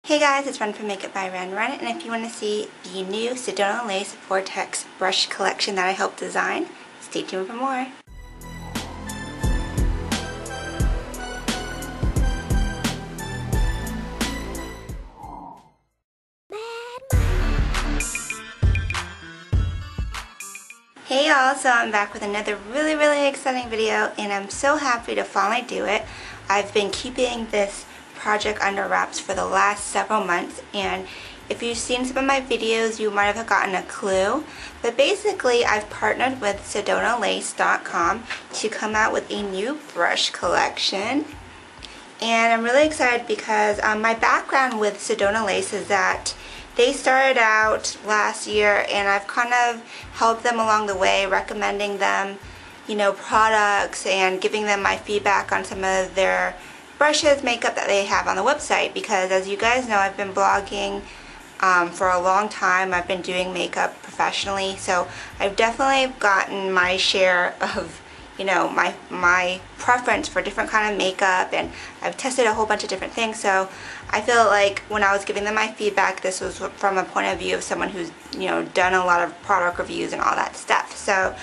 Hey guys, it's Run from Makeup by Run, and if you want to see the new Sedona Lace Vortex brush collection that I helped design, stay tuned for more. Hey y'all, so I'm back with another really exciting video, and I'm so happy to finally do it. I've been keeping this project under wraps for the last several months, and if you've seen some of my videos you might have gotten a clue, but basically I've partnered with SedonaLace.com to come out with a new brush collection, and I'm really excited because my background with Sedona Lace is that they started out last year and I've kind of helped them along the way, recommending them, you know, products and giving them my feedback on some of their brushes, makeup that they have on the website, because as you guys know, I've been blogging for a long time. I've been doing makeup professionally, so I've definitely gotten my share of, you know, my preference for different kind of makeup, and I've tested a whole bunch of different things. So I feel like when I was giving them my feedback, this was from a point of view of someone who's, you know, done a lot of product reviews and all that stuff. So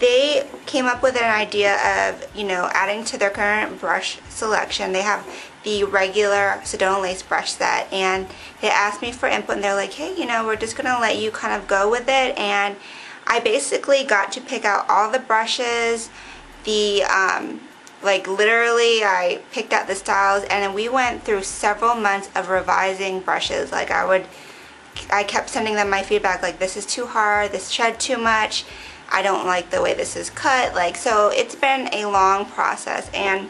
they came up with an idea of, you know, adding to their current brush selection. They have the regular Sedona Lace brush set, and they asked me for input, and they're like, hey, you know, we're just gonna let you kind of go with it. And I basically got to pick out all the brushes, like literally I picked out the styles, and then we went through several months of revising brushes. Like I kept sending them my feedback, like this is too hard, this shed too much, I don't like the way this is cut. Like, so it's been a long process, and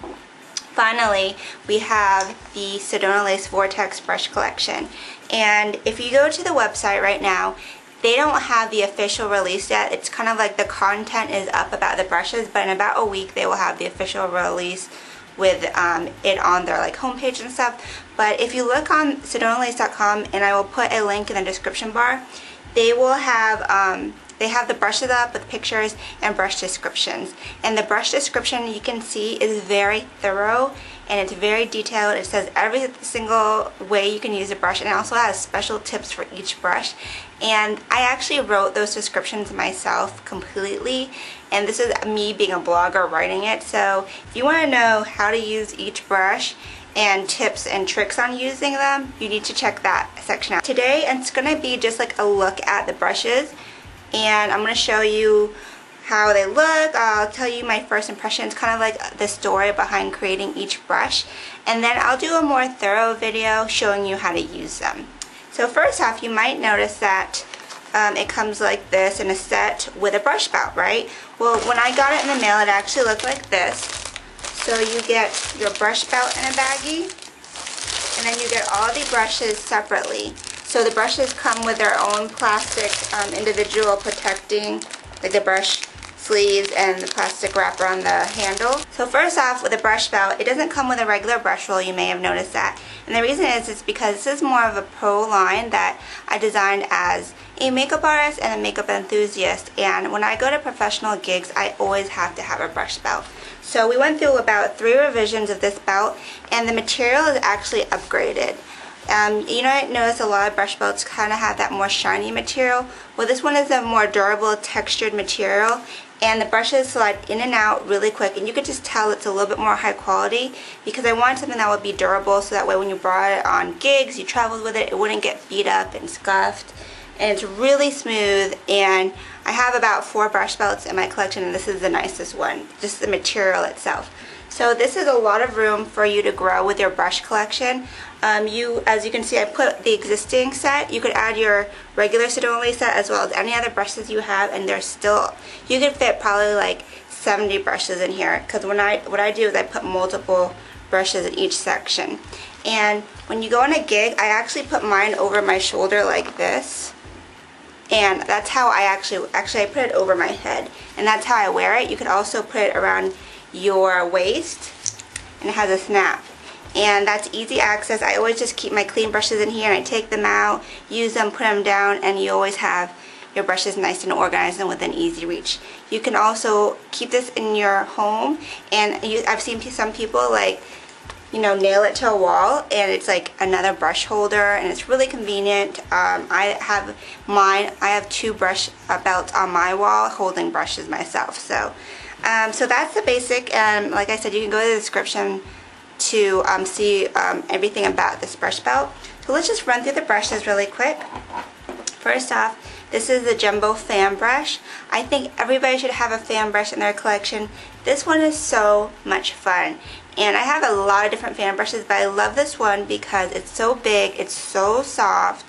finally we have the Sedona Lace Vortex brush collection. And if you go to the website right now, they don't have the official release yet. It's kind of like the content is up about the brushes, but in about a week they will have the official release with it on their like homepage and stuff. But if you look on SedonaLace.com, and I will put a link in the description bar, they will have they have the brushes up with pictures and brush descriptions. And the brush description, you can see, is very thorough and it's very detailed. It says every single way you can use a brush, and it also has special tips for each brush. And I actually wrote those descriptions myself completely, and this is me being a blogger writing it. So if you want to know how to use each brush and tips and tricks on using them, you need to check that section out. Today it's going to be just like a look at the brushes, and I'm going to show you how they look. I'll tell you my first impressions, kind of like the story behind creating each brush, and then I'll do a more thorough video showing you how to use them. So first off, you might notice that it comes like this in a set with a brush spout, right? Well, when I got it in the mail, it actually looked like this. So you get your brush spout in a baggie, and then you get all the brushes separately. So the brushes come with their own plastic individual protecting, like the brush sleeves and the plastic wrapper on the handle. So first off, with a brush spout, it doesn't come with a regular brush roll. You may have noticed that. And the reason is because this is more of a pro line that I designed as a makeup artist and a makeup enthusiast. And when I go to professional gigs, I always have to have a brush spout. So we went through about 3 revisions of this spout, and the material is actually upgraded. You know, I notice a lot of brush spouts kind of have that more shiny material. Well, this one is a more durable, textured material, and the brushes slide in and out really quick, and you could just tell it's a little bit more high quality because I wanted something that would be durable, so that way when you brought it on gigs, you traveled with it, it wouldn't get beat up and scuffed. And it's really smooth, and I have about 4 brush spouts in my collection, and this is the nicest one, just the material itself. So this is a lot of room for you to grow with your brush collection. As you can see, I put the existing set. You could add your regular Sedona Lace set as well as any other brushes you have, and there's still, you could fit probably like 70 brushes in here, because what I do is I put multiple brushes in each section. And when you go on a gig, I actually put mine over my shoulder like this. And that's how I actually I put it over my head, and that's how I wear it. You could also put it around your waist, and it has a snap, and that's easy access. I always just keep my clean brushes in here, and I take them out, use them, put them down, and you always have your brushes nice and organized and within easy reach. You can also keep this in your home, and I've seen some people like you know, nail it to a wall, and it's like another brush holder, and it's really convenient. I have 2 brush belts on my wall holding brushes myself. So that's the basic, and like I said, you can go to the description to see everything about this brush belt. So let's just run through the brushes really quick. First off, this is the Jumbo Fan Brush. I think everybody should have a fan brush in their collection. This one is so much fun. And I have a lot of different fan brushes, but I love this one because it's so big, it's so soft,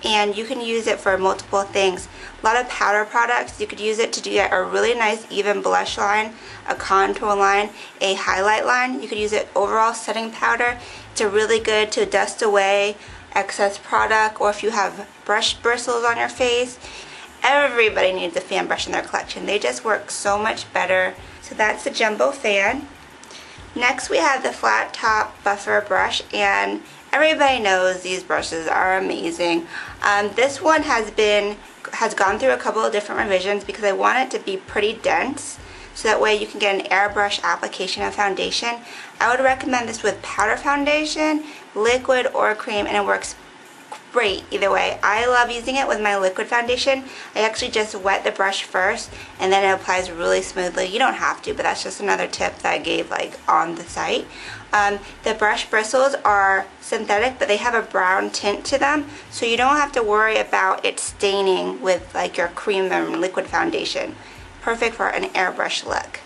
and you can use it for multiple things. A lot of powder products, you could use it to do a really nice even blush line, a contour line, a highlight line. You could use it overall setting powder. It's really good to dust away excess product, or if you have brush bristles on your face. Everybody needs a fan brush in their collection. They just work so much better. So that's the Jumbo Fan. Next we have the flat top buffer brush, and everybody knows these brushes are amazing. This one has gone through a couple of different revisions because I want it to be pretty dense, so that way you can get an airbrush application of foundation. I would recommend this with powder foundation, liquid, or cream, and it works great either way. I love using it with my liquid foundation. I actually just wet the brush first, and then it applies really smoothly. You don't have to, but that's just another tip that I gave like on the site. The brush bristles are synthetic, but they have a brown tint to them, so you don't have to worry about it staining with like your cream and liquid foundation. Perfect for an airbrush look.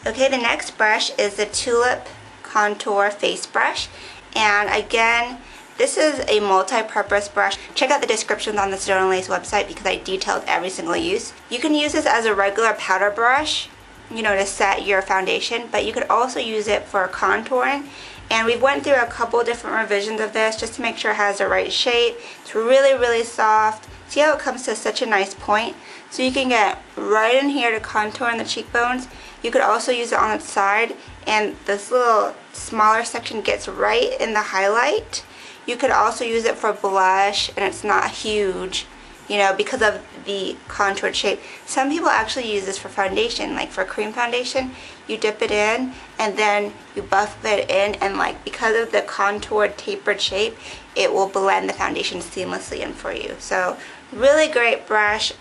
Okay, the next brush is the Tulip Contour Face Brush, and again, this is a multi-purpose brush. Check out the descriptions on the Sedona Lace website because I detailed every single use. You can use this as a regular powder brush, you know, to set your foundation, but you could also use it for contouring. And we've went through a couple different revisions of this just to make sure it has the right shape. It's really, really soft. See how it comes to such a nice point? So you can get right in here to contour in the cheekbones. You could also use it on the side, and this little smaller section gets right in the highlight. You could also use it for blush, and it's not huge, you know, because of the contoured shape. Some people actually use this for foundation, like for cream foundation. You dip it in, and then you buff it in, and like because of the contoured tapered shape, it will blend the foundation seamlessly in for you. So really great brush.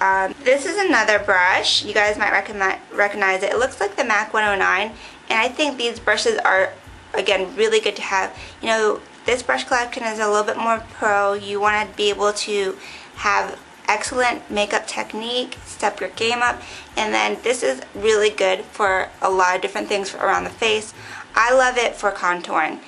This is another brush. You guys might recognize it. It looks like the MAC 109, and I think these brushes are, again, really good to have. You know, this brush collection is a little bit more pro. You want to be able to have excellent makeup technique, step your game up, and then this is really good for a lot of different things around the face. I love it for contouring.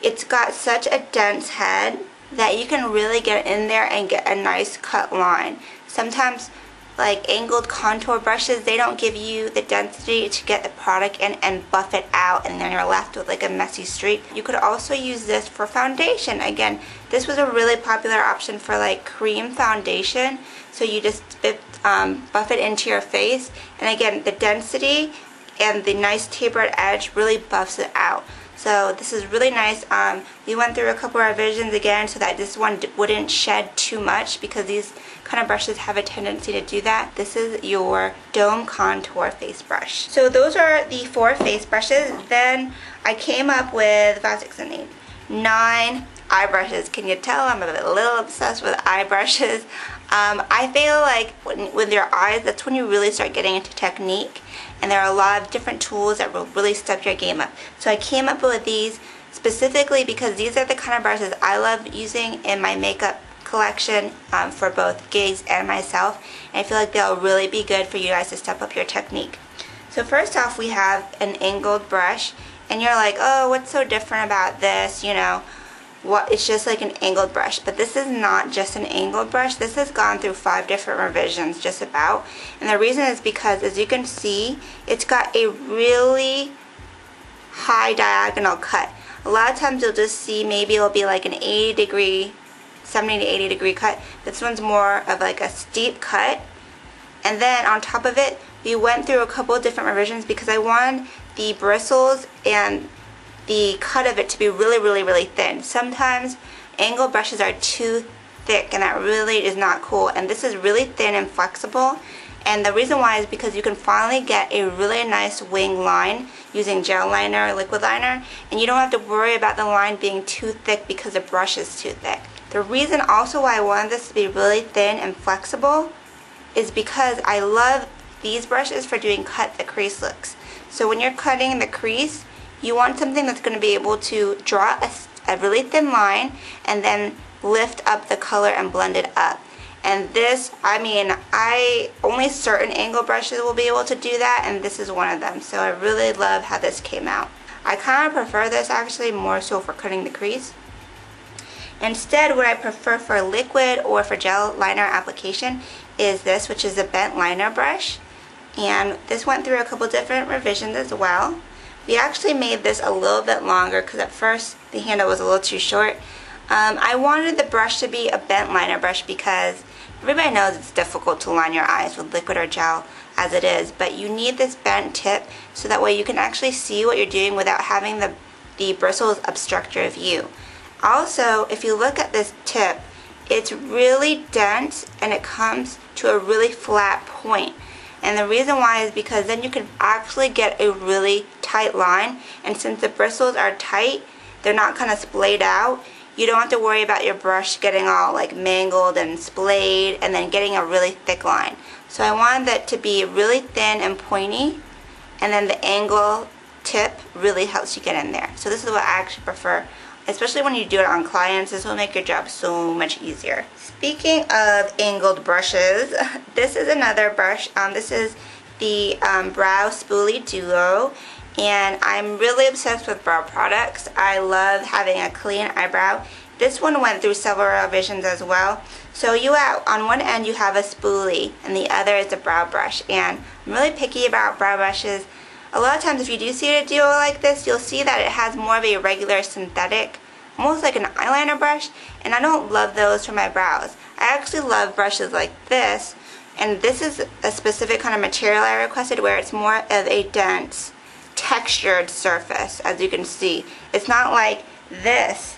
It's got such a dense head that you can really get in there and get a nice cut line. Sometimes like angled contour brushes, they don't give you the density to get the product in and buff it out, and then you're left with like a messy streak. You could also use this for foundation. Again, this was a really popular option for like cream foundation, so you just buff it into your face, and again, the density and the nice tapered edge really buffs it out. So this is really nice. We went through a couple of revisions again so that this one wouldn't shed too much, because these kind of brushes have a tendency to do that. This is your Dome Contour Face Brush. So those are the 4 face brushes. Then I came up with 5, 6, and 8, 9 eye brushes. Can you tell I'm a little obsessed with eye brushes? I feel like with your eyes, that's when you really start getting into technique, and there are a lot of different tools that will really step your game up. So I came up with these specifically because these are the kind of brushes I love using in my makeup collection for both gigs and myself, and I feel like they'll really be good for you guys to step up your technique. So first off, we have an angled brush, and you're like, oh, what's so different about this, you know? It's just like an angled brush, but this is not just an angled brush. This has gone through 5 different revisions just about, and the reason is because, as you can see, it's got a really high diagonal cut. A lot of times you'll just see maybe it'll be like an 70 to 80 degree cut. This one's more of like a steep cut, and then on top of it, we went through a couple of different revisions because I wanted the bristles and the cut of it to be really, really, really thin. Sometimes angled brushes are too thick, and that really is not cool, and this is really thin and flexible, And the reason why is because you can finally get a really nice wing line using gel liner or liquid liner, and you don't have to worry about the line being too thick because the brush is too thick. The reason also why I wanted this to be really thin and flexible is because I love these brushes for doing cut the crease looks. So when you're cutting the crease, you want something that's going to be able to draw a really thin line and then lift up the color and blend it up. And this, I mean, only certain angle brushes will be able to do that, and this is one of them. So I really love how this came out. I kind of prefer this actually more so for cutting the crease. Instead, what I prefer for liquid or for gel liner application is this, which is a bent liner brush. And this went through a couple different revisions as well. We actually made this a little bit longer because at first the handle was a little too short. I wanted the brush to be a bent liner brush because everybody knows it's difficult to line your eyes with liquid or gel as it is, but you need this bent tip so that way you can actually see what you're doing without having the bristles obstruct your view. Also, if you look at this tip, it's really dense and it comes to a really flat point. And the reason why is because then you can actually get a really tight line, and since the bristles are tight, they're not kind of splayed out, you don't have to worry about your brush getting all like mangled and splayed and then getting a really thick line. So I wanted that to be really thin and pointy, and then the angle tip really helps you get in there. So this is what I actually prefer, especially when you do it on clients. This will make your job so much easier. Speaking of angled brushes, this is another brush. This is the Brow Spooly Duo, and I'm really obsessed with brow products. I love having a clean eyebrow. This one went through several revisions as well. So on one end you have a spoolie and the other is a brow brush, and I'm really picky about brow brushes. A lot of times if you do see a duo like this, you'll see that it has more of a regular synthetic, almost like an eyeliner brush, and I don't love those for my brows. I actually love brushes like this, and this is a specific kind of material I requested where it's more of a dense, textured surface. As you can see, it's not like this.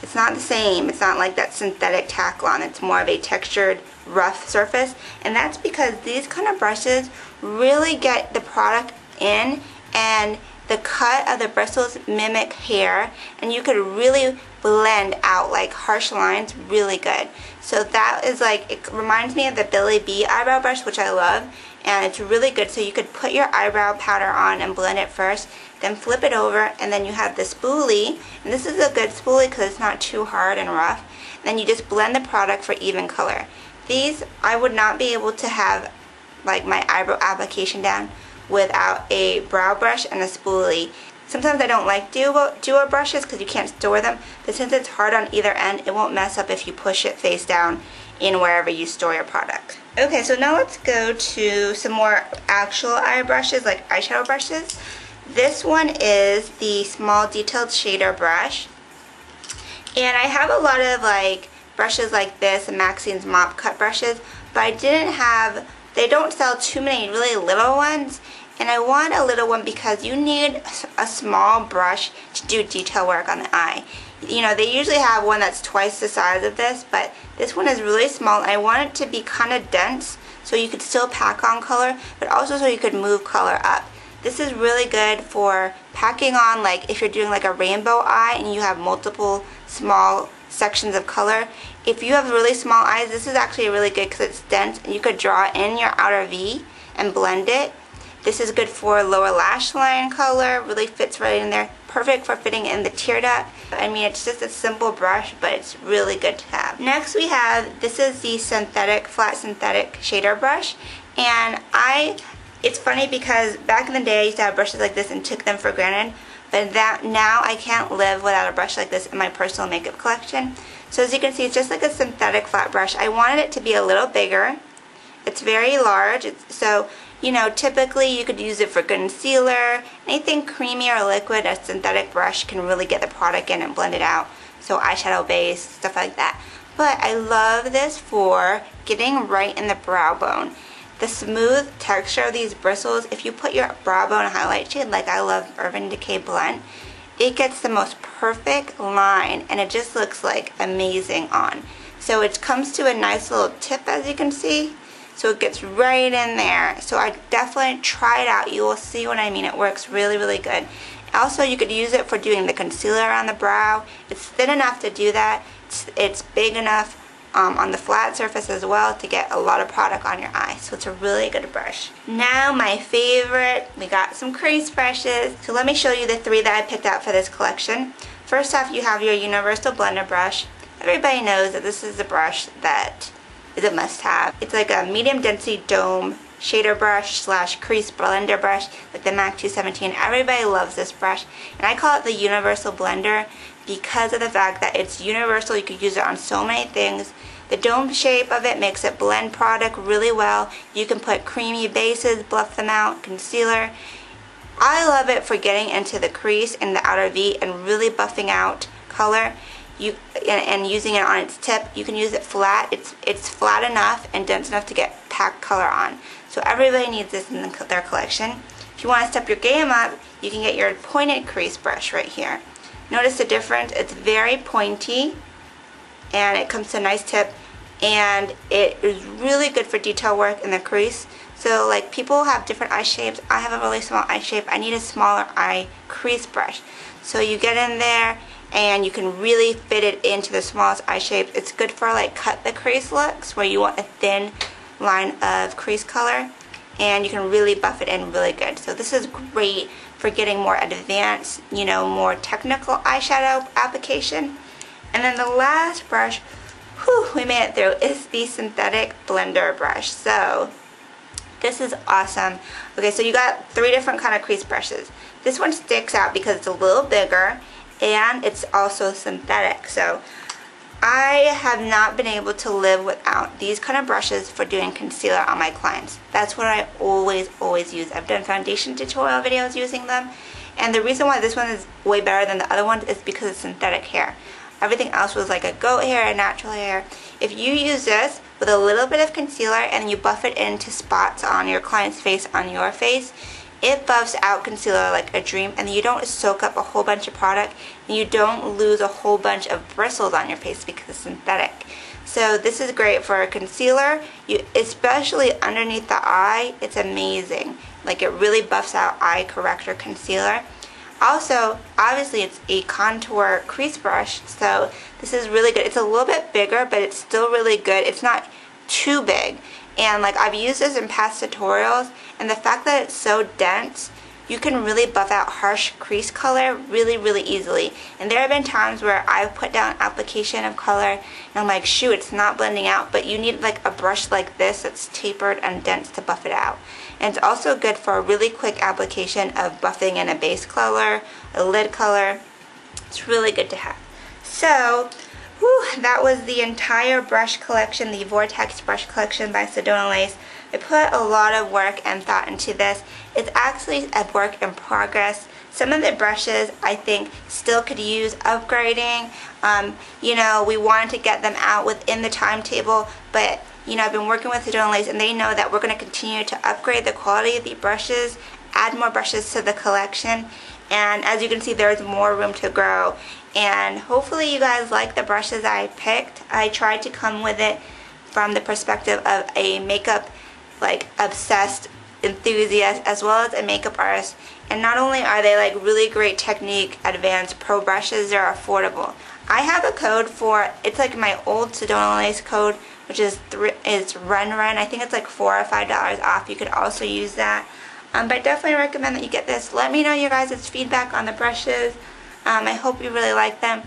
It's not the same. It's not like that synthetic Taklon. It's more of a textured, rough surface, and that's because these kind of brushes really get the product in, and the cut of the bristles mimic hair, and you could really blend out like harsh lines really good. So that is like, it reminds me of the Billy B eyebrow brush, which I love, and it's really good. So you could put your eyebrow powder on and blend it first, then flip it over, and then you have the spoolie, and this is a good spoolie because it's not too hard and rough. And then you just blend the product for even color. These, I would not be able to have like my eyebrow application down without a brow brush and a spoolie. Sometimes I don't like duo brushes because you can't store them, but since it's hard on either end, it won't mess up if you push it face down in wherever you store your product. Okay, so now let's go to some more actual eye brushes, like eyeshadow brushes. This one is the small detailed shader brush, and I have a lot of like brushes like this and Maxine's mop cut brushes, but they don't sell too many really little ones, and I want a little one because you need a small brush to do detail work on the eye. You know, they usually have one that's twice the size of this, but this one is really small, and I want it to be kind of dense so you could still pack on color, but also so you could move color up. This is really good for packing on, like if you're doing like a rainbow eye and you have multiple small sections of color. If you have really small eyes, this is actually really good because it's dense and you could draw in your outer V and blend it. This is good for lower lash line color, really fits right in there. Perfect for fitting in the tear duct. I mean, it's just a simple brush, but it's really good to have. Next we have, this is the flat synthetic shader brush, and it's funny because back in the day I used to have brushes like this and took them for granted, but now I can't live without a brush like this in my personal makeup collection. So as you can see, it's just like a synthetic flat brush. I wanted it to be a little bigger. It's very large, so you know, typically you could use it for concealer, anything creamy or liquid. A synthetic brush can really get the product in and blend it out, so eyeshadow base, stuff like that. But I love this for getting right in the brow bone. The smooth texture of these bristles, if you put your brow bone highlight shade, like I love Urban Decay Blunt, it gets the most perfect line, and it just looks like amazing on. So it comes to a nice little tip, as you can see. so it gets right in there. So I definitely try it out. You will see what I mean. It works really, really good. Also, you could use it for doing the concealer on the brow. It's thin enough to do that. It's big enough on the flat surface as well to get a lot of product on your eye. So it's a really good brush. Now my favorite, we got some crease brushes. So let me show you the 3 that I picked out for this collection. First off, you have your universal blender brush. Everybody knows that this is a brush that is a must-have. It's like a medium density dome shader brush slash crease blender brush, like the MAC 217. Everybody loves this brush, and I call it the universal blender because of the fact that it's universal. You could use it on so many things. The dome shape of it makes it blend product really well. You can put creamy bases, buff them out, concealer. I love it for getting into the crease and the outer V and really buffing out color. And using it on its tip. You can use it flat. It's flat enough and dense enough to get packed color on. So everybody needs this in their collection. If you want to step your game up, you can get your pointed crease brush right here. Notice the difference. It's very pointy and it comes to a nice tip, and it is really good for detail work in the crease. So like people have different eye shapes. I have a really small eye shape. I need a smaller eye crease brush. So you get in there and you can really fit it into the smallest eye shape. It's good for like cut the crease looks where you want a thin line of crease color, and you can really buff it in really good. So this is great for getting more advanced, you know, more technical eyeshadow application. And then the last brush, whew, we made it through, is the synthetic blender brush. So this is awesome. Okay, so you got 3 different kind of crease brushes. This one sticks out because it's a little bigger and it's also synthetic. So I have not been able to live without these kind of brushes for doing concealer on my clients. That's what I always use. I've done foundation tutorial videos using them, and the reason why this one is way better than the other ones is because it's synthetic hair. Everything else was like a goat hair and natural hair. If you use this with a little bit of concealer and you buff it into spots on your client's face, on your face, it buffs out concealer like a dream, and you don't soak up a whole bunch of product, and you don't lose a whole bunch of bristles on your face because it's synthetic. So this is great for a concealer, especially underneath the eye. It's amazing. Like, it really buffs out eye corrector concealer. Also, obviously it's a contour crease brush, so this is really good. It's a little bit bigger, but it's still really good. It's not too big. And like, I've used this in past tutorials, and the fact that it's so dense, you can really buff out harsh crease color really easily. And there have been times where I've put down application of color and I'm like, shoot, it's not blending out, but you need like a brush like this that's tapered and dense to buff it out. And it's also good for a really quick application of buffing in a base color, a lid color. It's really good to have. So that was the entire brush collection, the Vortex brush collection by Sedona Lace. I put a lot of work and thought into this. It's actually a work in progress. Some of the brushes I think still could use upgrading. You know, we wanted to get them out within the timetable, but you know, I've been working with Sedona Lace and they know that we're going to continue to upgrade the quality of the brushes, add more brushes to the collection, and as you can see, there's more room to grow. And hopefully you guys like the brushes I picked. I tried to come with it from the perspective of a makeup like obsessed enthusiast as well as a makeup artist. And not only are they like really great technique advanced pro brushes, they're affordable. I have a code for, it's like my old Sedona Lace code, which is Run. I think it's like $4 or $5 off. You could also use that. But definitely recommend that you get this. Let me know your guys' feedback on the brushes. I hope you really like them.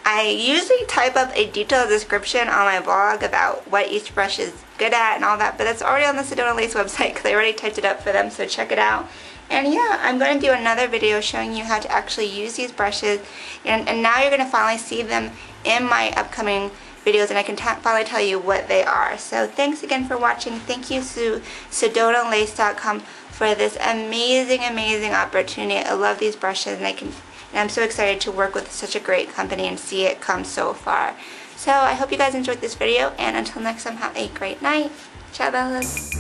I usually type up a detailed description on my blog about what each brush is good at and all that, but it's already on the Sedona Lace website because I already typed it up for them, so check it out. And yeah, I'm going to do another video showing you how to actually use these brushes, and now you're going to finally see them in my upcoming videos, and I can finally tell you what they are. So thanks again for watching. Thank you to SedonaLace.com for this amazing opportunity. I love these brushes, and I'm so excited to work with such a great company and see it come so far. So I hope you guys enjoyed this video, and until next time, have a great night. Ciao, bellas.